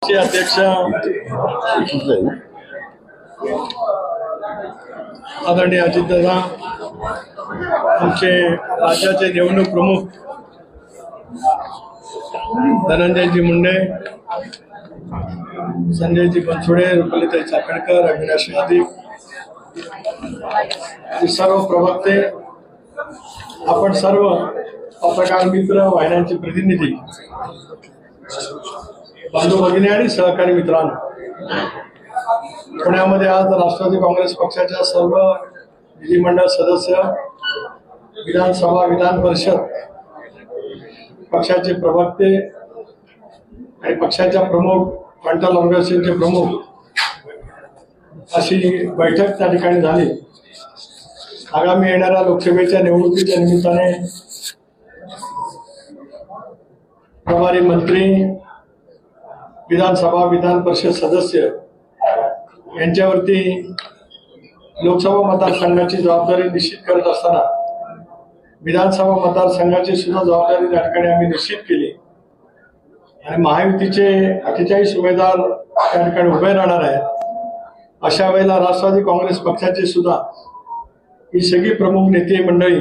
चे अध्यक्ष आदरणीय अजितदादा, आमचे राज्याचे निवडणूक प्रमुख धनंजयजी मुंडे, संजयजी बनसोडे, रुपालीताई चाकणकर, अविनाश यादव, सर्व प्रवक्ते, आपण सर्व पत्रकार मित्र, वाहिन्यांचे प्रतिनिधी, बंधू भगिनी आणि सहकारी मित्रांनो, पुण्यामध्ये आज राष्ट्रवादी काँग्रेस पक्षाच्या सर्व विधिमंडळ सदस्य, विधानसभा, विधान परिषद पक्षाचे प्रवक्ते आणि पक्षाच्या प्रमुख, फ्रंटल ऑर्गनायझेशनचे प्रमुख अशी बैठक त्या ठिकाणी झाली. आगामी येणाऱ्या लोकसभेच्या निवडणुकीच्या निमित्ताने प्रभारी मंत्री, विधानसभा, विधान परिषद सदस्य यांच्यावरती लोकसभा मतदारसंघाची जबाबदारी निश्चित करत असताना विधानसभा मतदारसंघाची सुद्धा जबाबदारी त्या ठिकाणी आम्ही निश्चित केली आणि महायुतीचे 48 उमेदवार त्या ठिकाणी उभे राहणार आहेत. अशा वेळेला राष्ट्रवादी काँग्रेस पक्षाचे सुद्धा ही सगळी प्रमुख नेते मंडळी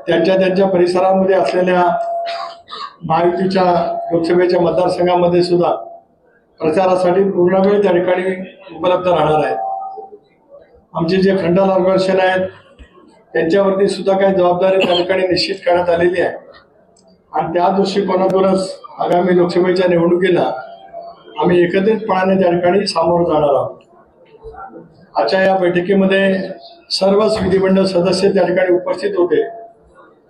त्यांच्या परिसरामध्ये असलेल्या महायुतीच्या लोकसभेच्या मतदारसंघामध्ये सुद्धा प्रचारासाठी पूर्ण वेळ त्या ठिकाणी उपलब्ध राहणार आहेत. आमचे जे फ्रंटल ऑर्गनायझेशन आहेत त्यांच्यावरती सुद्धा काही जबाबदारी त्या ठिकाणी निश्चित करण्यात आलेली आहे आणि त्या दृष्टिकोनातूनच आगामी लोकसभेच्या निवडणुकीला आम्ही एकत्रितपणाने त्या ठिकाणी सामोरं जाणार आहोत. आजच्या या बैठकीमध्ये सर्वच विधिमंडळ सदस्य त्या ठिकाणी उपस्थित होते.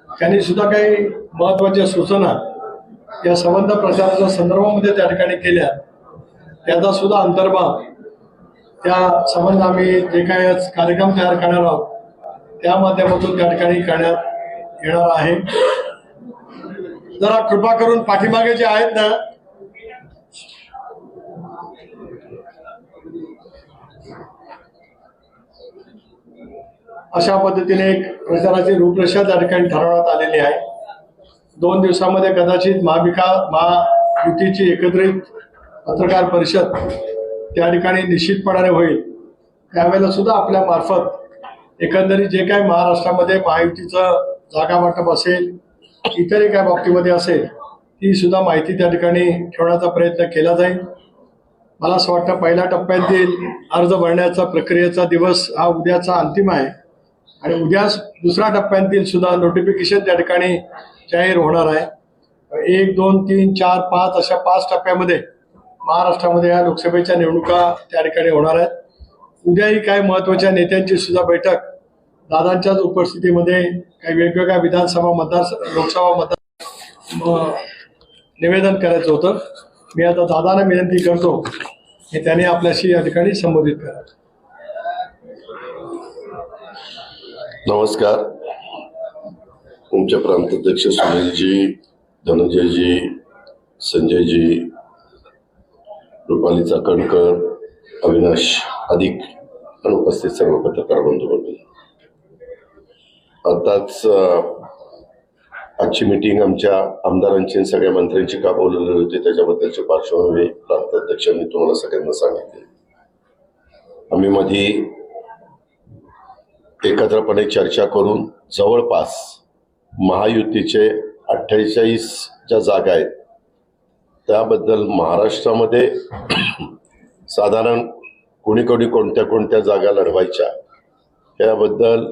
त्यांनी सुद्धा काही महत्वाच्या सूचना या संबंध प्रचाराच्या संदर्भामध्ये त्या ठिकाणी केल्या. त्याचा सुद्धा अंतर्भाव त्या संबंध आम्ही जे काही कार्यक्रम तयार करणार आहोत त्या माध्यमातून त्या ठिकाणी करण्यात येणार आहे. जरा कृपा करून पाठीमागे जे आहेत ना अशा पद्धतीने एक प्रचाराची रूपरेषा त्या ठिकाणी ठरवण्यात आलेली आहे. 2 दिवसामध्ये कदाचित महायुतीची एकत्रित पत्रकार परिषद त्या ठिकाणी निश्चितपणाने होईल. त्यावेळेला सुद्धा आपल्या मार्फत एकंदरीत जे काही महाराष्ट्रामध्ये महायुतीचं जागा वाटप असेल, इतरही काय बाबतीमध्ये असेल, ती सुद्धा माहिती त्या ठिकाणी ठेवण्याचा प्रयत्न केला जाईल. मला असं वाटतं पहिल्या टप्प्यातील अर्ज भरण्याचा प्रक्रियेचा दिवस हा उद्याचा अंतिम आहे आणि उद्या दुसऱ्या टप्प्यातील सुद्धा नोटिफिकेशन त्या ठिकाणी जाहीर होणार आहे. 1, 2, 3, 4, 5 अशा 5 टप्प्यामध्ये महाराष्ट्रामध्ये या लोकसभेच्या निवडणुका त्या ठिकाणी होणार आहेत. उद्याही काही महत्वाच्या नेत्यांची सुद्धा बैठक दादांच्याच उपस्थितीमध्ये काही वेगवेगळ्या विधानसभा लोकसभा निवेदन करायचं होतं. मी आता दादांना विनंती करतो की त्यांनी आपल्याशी या ठिकाणी संबोधित करा. नमस्कार. तुमचे प्रांताध्यक्ष सुनीलजी, धनंजयजी, संजयजी, रुपाली चाकणकर, अविनाश अधिक आणि उपस्थित सर्व पत्रकार बंधू मंडळी, आताच आजची मीटिंग आमच्या आमदारांची आणि सगळ्या मंत्र्यांची का बोलवलेली होती त्याच्याबद्दलची पार्श्वभूमी प्रांताध्यक्षांनी तुम्हाला सगळ्यांना सांगितली. आम्ही मध्ये एकत्रपणे चर्चा करून जवळपास महायुतीचे 48 ज्या जागा आहेत त्याबद्दल महाराष्ट्रामध्ये साधारण कोणी कोणत्या जागा लढवायच्या याबद्दल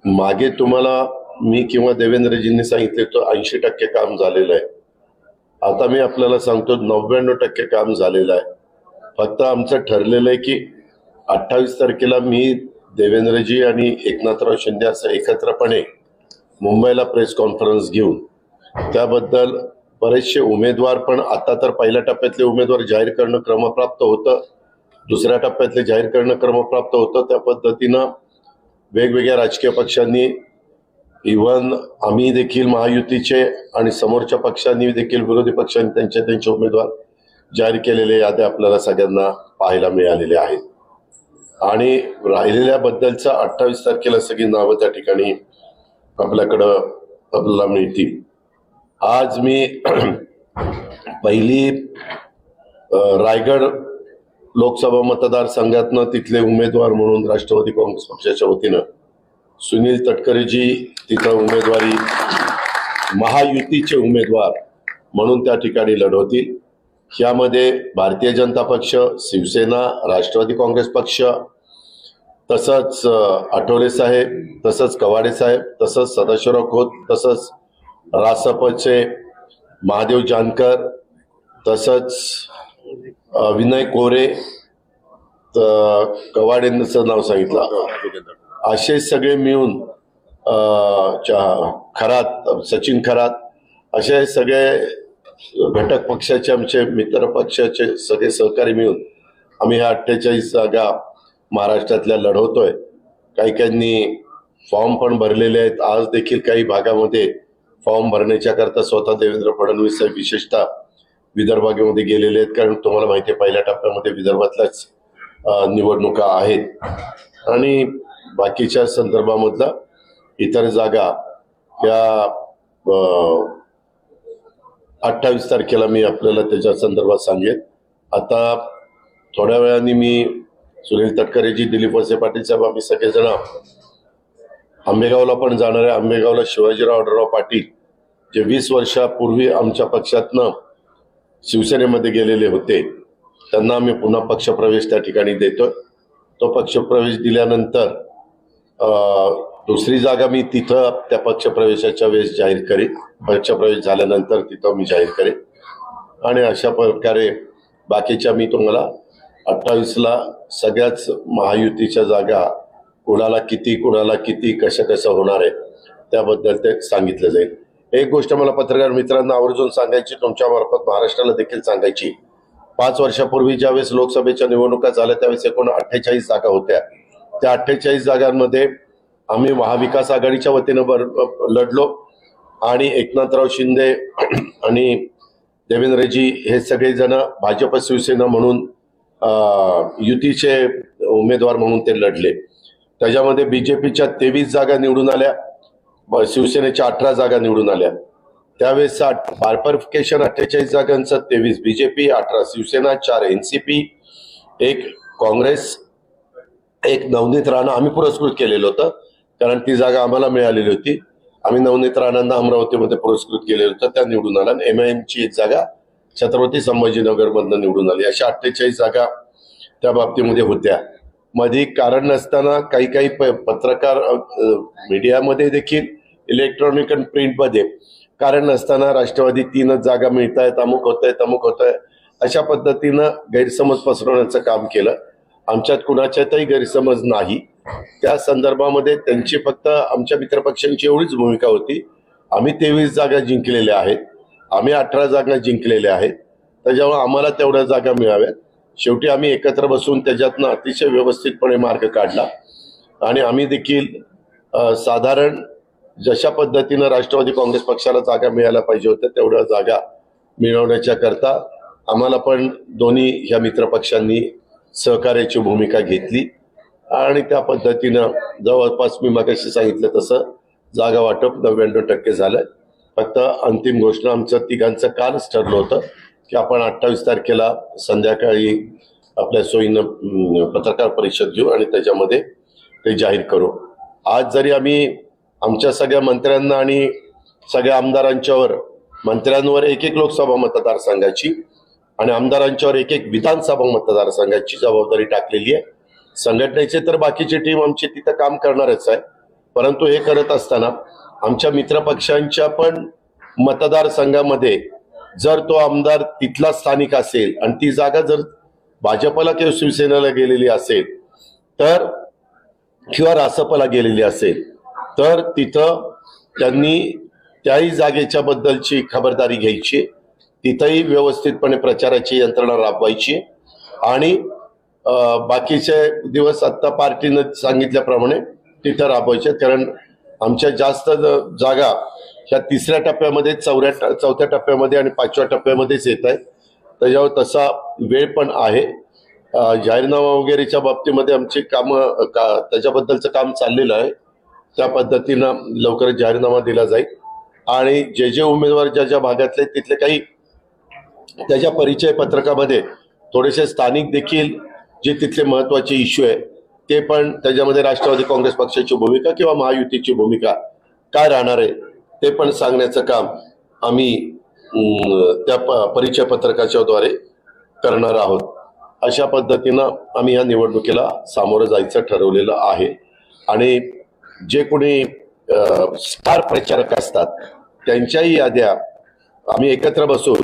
मागे तुम्हाला मी किंवा देवेंद्रजींनी सांगितले तो 80% काम झालेलं आहे. आता मी आपल्याला सांगतो 99% काम झालेलं आहे. फक्त आमचं ठरलेलं आहे की 28 तारखेला मी, देवेंद्रजी आणि एकनाथराव शिंदे असं एकत्रपणे मुंबईला प्रेस कॉन्फरन्स घेऊन त्याबद्दल बरेचसे उमेदवार, पण आता तर पहिल्या टप्प्यातले उमेदवार जाहीर करणं क्रमप्राप्त होतं, दुसऱ्या टप्प्यातले जाहीर करणं क्रमप्राप्त होतं. त्या पद्धतीनं वेगवेगळ्या राजकीय पक्षांनी, इव्हन आम्ही देखील महायुतीचे आणि समोरच्या पक्षांनी देखील, विरोधी पक्षांनी त्यांचे उमेदवार जाहीर केलेले याद्या आपल्याला सगळ्यांना पाहायला मिळालेल्या आहेत आणि राहिलेल्याबद्दलचा 28 तारखेला सगळी नावं त्या ठिकाणी आपल्याला मिळतील. आज मी पहिली रायगड लोकसभा मतदारसंघातनं तिथले उमेदवार म्हणून राष्ट्रवादी काँग्रेस पक्षाच्या वतीनं सुनील तटकरेजी तिथं उमेदवारी महायुतीचे उमेदवार म्हणून त्या ठिकाणी लढवतील. यामध्ये भारतीय जनता पक्ष, शिवसेना, राष्ट्रवादी काँग्रेस पक्ष, तसंच आठवले साहेब, तसंच कवाडे साहेब, तसंच सदाशिवराव खोत, तसंच रासपचे महादेव जानकर, तसंच विनय कोरे, कवाडेंचं नाव सांगितलं, असे सगळे मिळून खरात, सचिन खरात, असे सगळे घटक पक्षाचे, आमचे मित्र पक्षाचे सगळे सहकारी मिळून आम्ही ह्या 48 जागा महाराष्ट्रातल्या लढवतोय. काही काहींनी फॉर्म पण भरलेले आहेत. आज देखील काही भागामध्ये फॉर्म भरण्याच्या करता स्वतः देवेंद्र फडणवीस साहेब विशेषतः विदर्भामध्ये गेलेले आहेत. कारण तुम्हाला माहिती आहे, पहिल्या टप्प्यामध्ये विदर्भातल्याच निवडणुका आहेत आणि बाकीच्या संदर्भामधला इतर जागा या 28 तारखेला मी आपल्याला त्याच्या संदर्भात सांगेन. आता थोड्या वेळाने मी सुनील तटकरेजी, दिलीप वळसे पाटील साहेब, आम्ही सगळेजण आंबेगावला पण जाणार आहे. आंबेगावला शिवाजीराव आढळराव पाटील जे 20 वर्षापूर्वी आमच्या पक्षातनं शिवसेनेमध्ये गेलेले होते, त्यांना आम्ही पुन्हा पक्षप्रवेश त्या ठिकाणी देतोय. तो पक्षप्रवेश दिल्यानंतर दुसरी जागा मी तिथं त्या पक्षप्रवेशाच्या वेळेस जाहीर करेन. पक्षप्रवेश झाल्यानंतर तिथं मी जाहीर करेन आणि अशा प्रकारे बाकीच्या मी तुम्हाला 28ला सगळ्याच महायुतीच्या जागा कुणाला किती कसं होणार आहे त्याबद्दल ते सांगितलं जाईल. एक गोष्ट मला पत्रकार मित्रांना आवर्जून सांगायची, तुमच्या मार्फत महाराष्ट्राला देखील सांगायची. 5 वर्षापूर्वी ज्यावेळेस लोकसभेच्या निवडणुका झाल्या त्यावेळेस एकूण 48 जागा होत्या. त्या 48 जागांमध्ये आम्ही महाविकास आघाडीच्या वतीनं लढलो आणि एकनाथराव शिंदे आणि देवेंद्रजी हे सगळेजण भाजप शिवसेना म्हणून युतीचे उमेदवार म्हणून ते लढले. त्याच्यामध्ये बीजेपीच्या 23 जागा निवडून आल्या, शिवसेनेच्या 18 जागा निवडून आल्या. त्यावेळेस बायफर्फिकेशन 48 जागांचं 23 बीजेपी, 18 शिवसेना, 4 एनसीपी, 1 काँग्रेस, 1 नवनीत राणा आम्ही पुरस्कृत केलेलं होतं कारण ती जागा आम्हाला मिळालेली होती. आम्ही नवनीत राणांना अमरावतीमध्ये पुरस्कृत केलेलं होतं, त्या निवडून आल्या. एमआयएमची 1 जागा छत्रपती संभाजीनगर मधनं निवडून आली. अशा 48 जागा त्या बाबतीमध्ये होत्या. मध्ये कारण नसताना काही पत्रकार मीडियामध्ये देखील, इलेक्ट्रॉनिक आणि प्रिंटमध्ये कारण नसताना राष्ट्रवादी 3च जागा मिळत आहेत, अमुक होत आहे अशा पद्धतीनं गैरसमज पसरवण्याचं काम केलं. आमच्यात कुणाच्यातही गैरसमज नाही. त्या संदर्भामध्ये त्यांची फक्त आमच्या मित्रपक्षांची एवढीच भूमिका होती. आम्ही 23 जागा जिंकलेल्या आहेत, आम्ही 18 जागा जिंकलेल्या आहेत, त्याच्यामुळे आम्हाला तेवढ्या जागा मिळाव्यात. शेवटी आम्ही एकत्र बसून त्याच्यातनं अतिशय व्यवस्थितपणे मार्ग काढला आणि आम्ही देखील साधारण जशा पद्धतीनं राष्ट्रवादी काँग्रेस पक्षाला जागा मिळायला पाहिजे होत्या तेवढ्या जागा मिळवण्याच्या करता आम्हाला पण दोन्ही ह्या मित्रपक्षांनी सहकार्याची भूमिका घेतली आणि त्या पद्धतीनं जवळपास मी मगाशी सांगितलं तसं जागा वाटप 99% झालंय. फक्त अंतिम घोषणा आमचं तिघांचं कालच ठरलं होतं की आपण 28 तारखेला संध्याकाळी आपल्या सोयीनं पत्रकार परिषद घेऊ आणि त्याच्यामध्ये ते जाहीर करू. आज जरी आम्ही आमच्या सगळ्या मंत्र्यांना आणि सगळ्या आमदारांच्यावर, मंत्र्यांवर 1 लोकसभा मतदारसंघाची आणि आमदारांच्यावर 1 विधानसभा मतदारसंघाची जबाबदारी टाकलेली आहे. संघटनेचे तर बाकीची टीम आमची तिथं काम करणारच आहे, परंतु हे करत असताना आमच्या मित्रपक्षांच्या पण मतदारसंघामध्ये जर तो आमदार तिथला स्थानिक असेल आणि ती जागा जर भाजपला किंवा शिवसेनेला गेलेली असेल तर, किंवा रासपला गेलेली असेल तर तिथं त्यांनी त्याही जागेच्या बद्दलची खबरदारी घ्यायची, तिथंही व्यवस्थितपणे प्रचाराची यंत्रणा राबवायची आणि बाकीचे दिवस आत्ता पार्टीनं सांगितल्याप्रमाणे तिथं राबवायचे. कारण आमच्या जास्त जागा ह्या 3ऱ्या टप्प्यामध्ये, 4थ्या टप्प्यामध्ये आणि 5व्या टप्प्यामध्येच येत आहे. त्याच्यावर तसा वेळ पण आहे. जाहीरनामा वगैरेच्या बाबतीमध्ये आमची कामं त्याच्याबद्दलचं काम चाललेलं आहे. त्या पद्धतीनं लवकरच जाहीरनामा दिला जाईल आणि जे उमेदवार ज्या भागातले तिथले काही त्याच्या परिचय पत्रकामध्ये थोडेसे स्थानिक देखील जे तिथले महत्वाचे इश्यू आहे ते पण, त्याच्यामध्ये राष्ट्रवादी काँग्रेस पक्षाची भूमिका किंवा महायुतीची भूमिका काय राहणार आहे ते पण सांगण्याचं काम आम्ही त्या परिचय पत्रकाच्या द्वारे करणार आहोत. अशा पद्धतीनं आम्ही या निवडणुकीला सामोरं जायचं ठरवलेलं आहे. आणि जे कोणी स्टार प्रचारक असतात त्यांच्याही याद्या आम्ही एकत्र बसून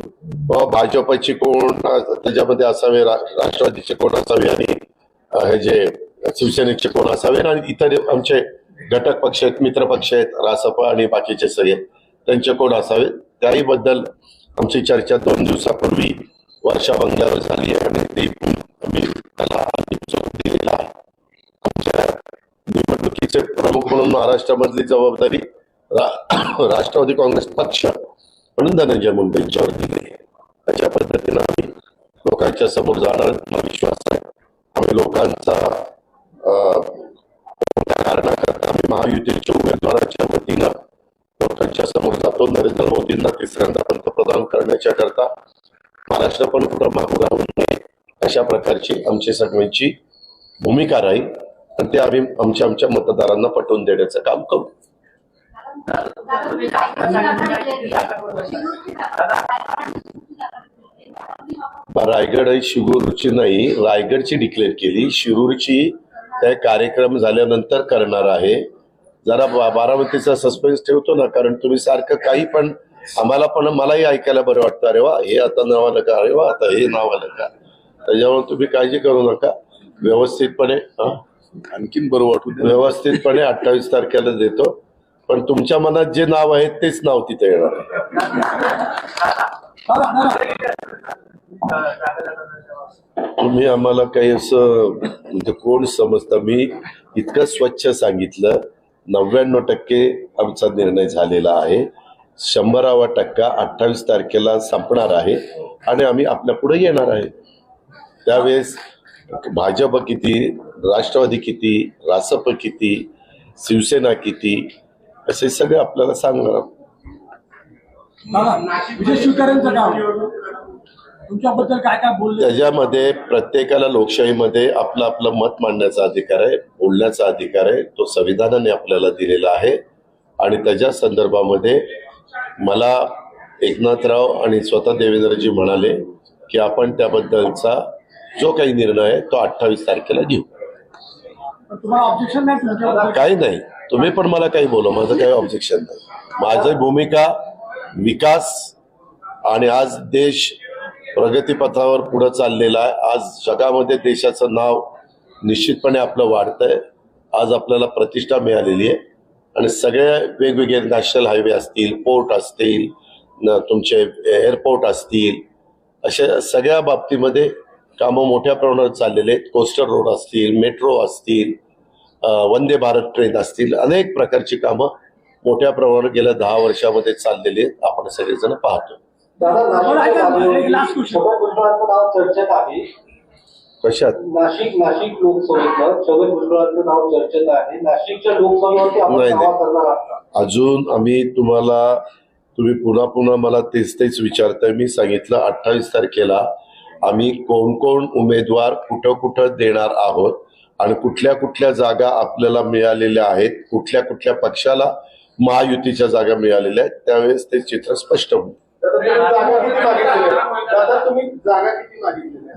भाजपची कोण त्याच्यामध्ये असावे, राष्ट्रवादीचे कोण असावे आणि हे जे शिवसेनेचे कोण असावे आणि इतर आमचे घटक पक्ष आहेत, मित्र पक्ष आहेत, रासप आणि बाकीचे सगळे त्यांचे कोण असावे त्याही बद्दल आमची चर्चा 2 दिवसापूर्वी वर्षा बंगल्यावर झाली आहे आणि ती आम्ही त्याला दिलेला आहे. आमच्या निवडणुकीचे प्रमुख म्हणून महाराष्ट्रामधली जबाबदारी राष्ट्रवादी काँग्रेस पक्ष म्हणून धनंजय मुंडे यांच्यावर दिली आहे. अशा पद्धतीनं आम्ही लोकांच्या समोर जाणार, मला विश्वास आहे. आम्ही लोकांचा कारणाकरता आम्ही महायुतीच्या उमेदवाराच्या वतीनं लोकांच्या समोर जातो. नरेंद्र मोदींना तिसऱ्यांदा पंतप्रधान करण्याच्या करता महाराष्ट्र पण कुठं मागू राहू नये अशा प्रकारची आमची सगळ्यांची भूमिका राहील आणि ते आम्ही आमच्या मतदारांना पटवून देण्याचं काम करू. रायगड ही शिरूरची नाही, रायगडची डिक्लेअर केली. शिरूरची त्या कार्यक्रम झाल्यानंतर करणार आहे. जरा बारामतीचा सस्पेन्स ठेवतो ना, कारण तुम्ही सारखं काही पण आम्हाला पण मलाही ऐकायला बरं वाटतं. अरे वा हे आता नाव आलं का, अरे वा आता हे नाव आलं का. त्याच्यामुळे तुम्ही काळजी करू नका. व्यवस्थितपणे आणखीन बरं वाटू व्यवस्थितपणे 28 तारखेला देतो. पण तुमच्या मनात जे नाव आहे तेच नाव तिथे येणार आहे. तुम्ही आम्हाला काही असं म्हणजे कोण समजता. मी इतकं स्वच्छ सांगितलं 99% आमचा निर्णय झालेला आहे. 100वा टक्का 28 तारखेला संपणार आहे आणि आम्ही आपल्या पुढे येणार आहे. त्यावेळेस भाजप किती, राष्ट्रवादी किती, रासप किती, शिवसेना किती असे सगळे आपल्याला सांगणार. विजय शिवकरांचं काम तुमच्याबद्दल काय काय बोलले? त्याच्यामध्ये प्रत्येकाला लोकशाहीमध्ये आपलं आपलं मत मांडण्याचा अधिकार आहे, बोलण्याचा अधिकार आहे. तो संविधानाने आपल्याला दिलेला आहे आणि त्याच्या संदर्भामध्ये मला एकनाथराव आणि स्वतः देवेंद्रजी म्हणाले की आपण त्याबद्दलचा जो काही निर्णय आहे तो 28 तारखेला घेऊ. तुम्हाला ऑब्जेक्शन नाही तुमच्याबद्दल? काही नाही, तुम्ही पण मला काही बोला, माझं काही ऑब्जेक्शन नाही. माझी भूमिका विकास आणि आज देश प्रगतीपथावर पुढे चाललेला आहे. आज जगामध्ये देशाचं नाव निश्चितपणे आपलं वाढतंय. आज आपल्याला प्रतिष्ठा मिळालेली आहे आणि सगळे वेगवेगळे नॅशनल हायवे असतील, पोर्ट असतील, तुमचे एअरपोर्ट असतील, अशा सगळ्या बाबतीमध्ये कामं मोठ्या प्रमाणात चाललेले आहेत. कोस्टल रोड असतील, मेट्रो असतील, वंदे भारत ट्रेन असतील, अनेक प्रकारची कामं मोठ्या प्रमाणात गेल्या 10 वर्षामध्ये चाललेली आहेत. आपण सगळेजण पाहतो. चर्चेत आहे. कशात? नाशिक लोकसभेचं छगन भुजबळांचं नाव चर्चेत आहे. नाशिकच्या लोकसभेवरती आपण दावा करणार आहात? अजून आम्ही तुम्ही पुन्हा मला तेच विचारताय. मी सांगितलं 28 तारखेला आम्ही कोण उमेदवार कुठं देणार आहोत आणि कुठल्या जागा आपल्याला मिळालेल्या आहेत, कुठल्या पक्षाला महायुतीच्या जागा मिळालेल्या आहेत, त्यावेळेस ते चित्र स्पष्ट होईल.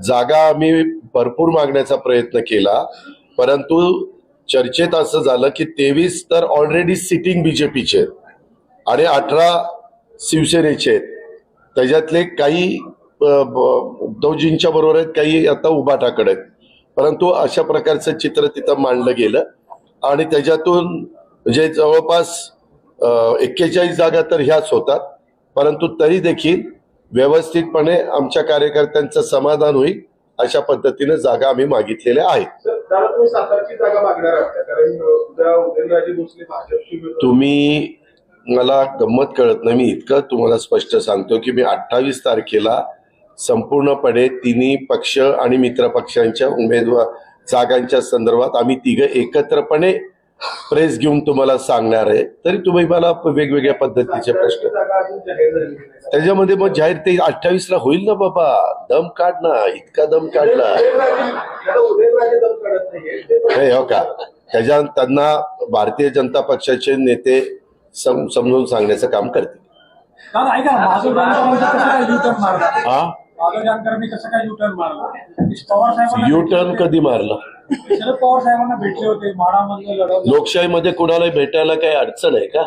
जागा आम्ही भरपूर मागण्याचा प्रयत्न केला, परंतु चर्चेत असं झालं की 23 तर ऑलरेडी सिटिंग बीजेपीचे आणि 18 शिवसेनेचे आहेत. त्याच्यातले काही उद्धवजींच्या बरोबर आहेत, काही आता उभाटाकडे आहेत. परंतु अशा प्रकारचं चित्र तिथं मांडलं गेलं आणि त्याच्यातून म्हणजे जवळपास 41 जागा तर ह्याच होतात. परंतु तरी देखील व्यवस्थितपणे आमच्या कार्यकर्त्यांचं समाधान होईल अशा पद्धतीने जागा आम्ही मागितलेल्या आहेत. तुम्ही सातारची जागा मागणार आहात कारण उदयनराजे भोसले भाजपची. तुम्ही मला गंमत कळत नाही. मी इतकं तुम्हाला स्पष्ट सांगतो की मी 28 तारखेला संपूर्णपणे तिन्ही पक्ष आणि मित्र पक्षांच्या उमेदवार जागांच्या संदर्भात आम्ही तिघं एकत्रपणे प्रेस घेऊन तुम्हाला सांगणार आहे, तरी तुम्ही मला वेगवेगळ्या पद्धतीचे प्रश्न त्याच्यामध्ये मग जाहीर ते 28ला होईल ना बाबा. दम काढ ना, इतका दम काढला नाही हो का. त्याच्या त्यांना भारतीय जनता पक्षाचे नेते समजून सांगण्याचं काम करतील. दादा ऐका ना, माधव जानकरांनी कसं काय युटर्न मारला? हा, माधव जानकरांनी कसं काय युटर्न मारला? पवार साहेबांना युटर्न कधी मारला? शरद पवार साहेबांना भेटले होते, माडामध्ये लढवलं. लोकशाहीमध्ये कोणाला भेटायला काही अडचण आहे का?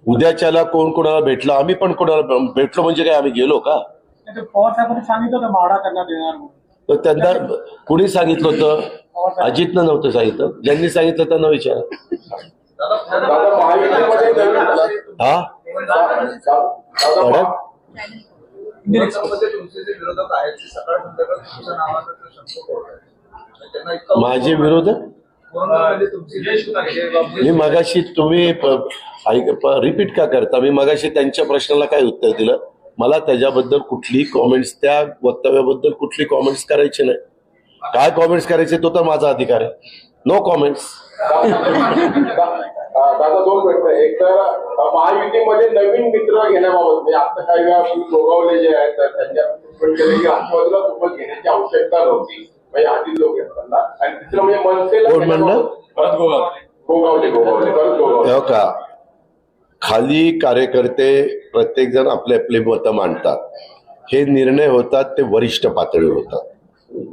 उद्याच्याला कोण कोणाला भेटलं, आम्ही पण कोणाला भेटलो म्हणजे काय आम्ही गेलो का? नाही, ते पवार साहेबांनी सांगितलं होतं माडा त्यांना देणार म्हणून. तर त्यांना कुणी सांगितलं होतं? अजितनं नव्हतं सांगितलं. ज्यांनी सांगितलं त्यांना विचारा. हा, परत माझे विरोधक मी मगाशी तुम्ही रिपीट का करता? मी मगाशी त्यांच्या प्रश्नाला काय उत्तर दिलं? मला त्याच्याबद्दल कुठली कॉमेंट्स, त्या वक्तव्याबद्दल कुठली कॉमेंट्स करायची नाही. काय कॉमेंट्स करायचे तो तर माझा अधिकार आहे. No comments. दादा दोन प्रश्न. एक तर महायुतीमध्ये नवीन मित्र घेण्याबाबत म्हणजे आता काही वेळा गोगावले जे आहेत तर त्यांच्या राष्ट्रवादीला सोबत घेण्याची आवश्यकता नव्हती, म्हणजे आधी लोक असताना. आणि तिसरं म्हणजे मनसेला कोण म्हणलं? गोगावले हो का. खाली कार्यकर्ते प्रत्येक जण आपले आपले मतं मांडतात. हे निर्णय होतात ते वरिष्ठ पातळीवर होतात.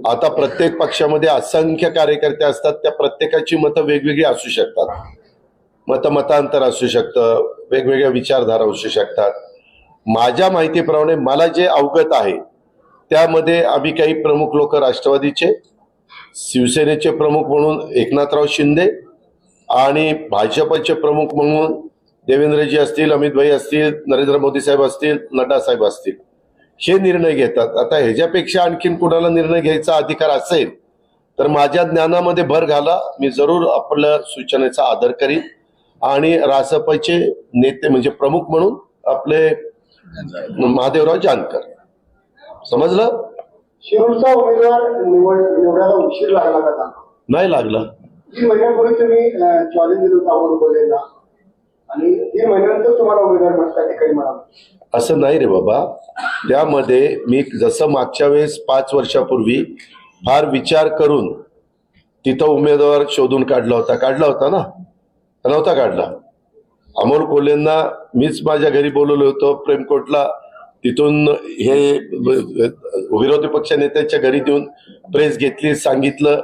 आता प्रत्येक पक्षामध्ये असंख्य कार्यकर्ते असतात. त्या प्रत्येकाची मतं वेगवेगळी असू शकतात. मतांतर असू शकतं, वेगवेगळ्या विचारधारा असू शकतात. माझ्या माहितीप्रमाणे मला जे अवगत आहे त्यामध्ये आम्ही काही प्रमुख लोक राष्ट्रवादीचे, शिवसेनेचे प्रमुख म्हणून एकनाथराव शिंदे आणि भाजपचे प्रमुख म्हणून देवेंद्रजी असतील, अमितभाई असतील, नरेंद्र मोदी साहेब असतील, नड्डा साहेब असतील, हे निर्णय घेतात. आता ह्याच्यापेक्षा आणखीन कुणाला निर्णय घ्यायचा अधिकार असेल तर माझ्या ज्ञानामध्ये भर घाला. मी जरूर आपल्या सूचनेचा आदर करीन. आणि रासपचे नेते म्हणजे प्रमुख म्हणून आपले महादेवराव जानकर. समजलं? शिरूरचा उमेदवार निवडायला उशीर लागला का? नाही लागला. 3 महिन्यांपूर्वी तुम्ही चॅलेंज दिलं होतं अमोल कोल्हेंना आणि 3 महिन्यानंतर तुम्हाला उमेदवार त्या ठिकाणी मिळाला. असं नाही रे बाबा. त्यामध्ये मी जसं मागच्या वेळेस 5 वर्षापूर्वी फार विचार करून तिथं उमेदवार शोधून काढला होता ना? नव्हता काढला. अमोल कोल्हेंना मीच माझ्या घरी बोलवलं होतं प्रेमकोटला. तिथून हे विरोधी पक्ष नेत्याच्या घरी देऊन प्रेस घेतली, सांगितलं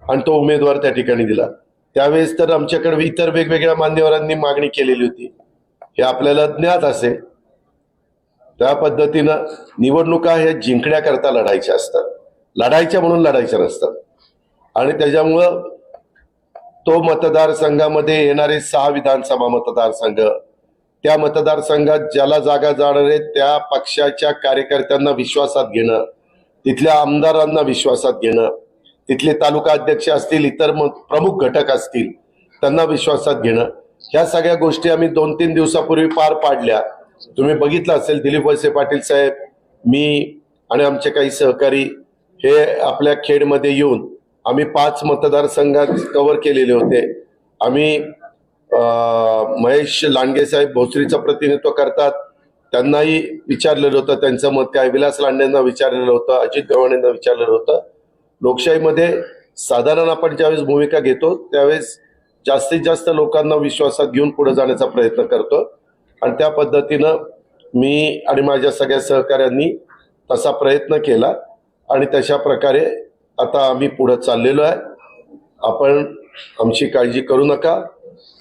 आणि तो उमेदवार त्या ठिकाणी दिला. त्यावेळेस तर आमच्याकडे इतर वेगवेगळ्या मान्यवरांनी मागणी केलेली होती, हे आपल्याला ज्ञात असेल. त्या पद्धतीनं निवडणुका हे जिंकण्याकरता लढायच्या असतात, लढायच्या म्हणून लढायच्या नसतात. आणि त्याच्यामुळं तो मतदारसंघामध्ये येणारे 6 विधानसभा मतदारसंघ, त्या मतदारसंघात ज्याला जागा जाणार आहे त्या पक्षाच्या कार्यकर्त्यांना विश्वासात घेणं, तिथल्या आमदारांना विश्वासात घेणं, तिथले तालुका अध्यक्ष असतील, इतर प्रमुख घटक असतील त्यांना विश्वासात घेणं, ह्या सगळ्या गोष्टी आम्ही 2-3 दिवसापूर्वी पार पाडल्या. तुम्ही बघितलं असेल, दिलीप वळसे पाटील साहेब, मी आणि आमचे काही सहकारी हे आपल्या खेडमध्ये येऊन आम्ही 5 मतदारसंघात कव्हर केलेले होते. आम्ही महेश लांडगे साहेब भोसरीचं प्रतिनिधित्व करतात, त्यांनाही विचारलेलं होतं त्यांचं मत काय. विलास लांडेंना विचारलेलं होतं, अजित गव्हाणेंना विचारलेलं होतं. लोकशाहीमध्ये साधारण आपण ज्यावेळेस भूमिका घेतो त्यावेळेस जास्तीत जास्त लोकांना विश्वासात घेऊन पुढे जाण्याचा प्रयत्न करतो. आणि त्या पद्धतीनं मी आणि माझ्या सगळ्या सहकाऱ्यांनी तसा प्रयत्न केला आणि तशा प्रकारे आता आम्ही पुढे चाललेलो आहे. आपण आमची काळजी करू नका.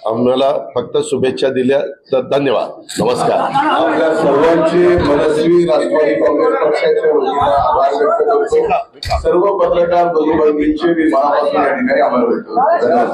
आम्हाला फक्त शुभेच्छा दिल्या तर धन्यवाद. नमस्कार. आपल्या सर्वांची मनस्वी राष्ट्रवादी काँग्रेस पक्षाच्या वतीनं आभार व्यक्त करतो. सर्व पत्रकार बंधू भगिनींचे मी मनापासून या ठिकाणी आभार व्यक्त करतो. धन्यवाद.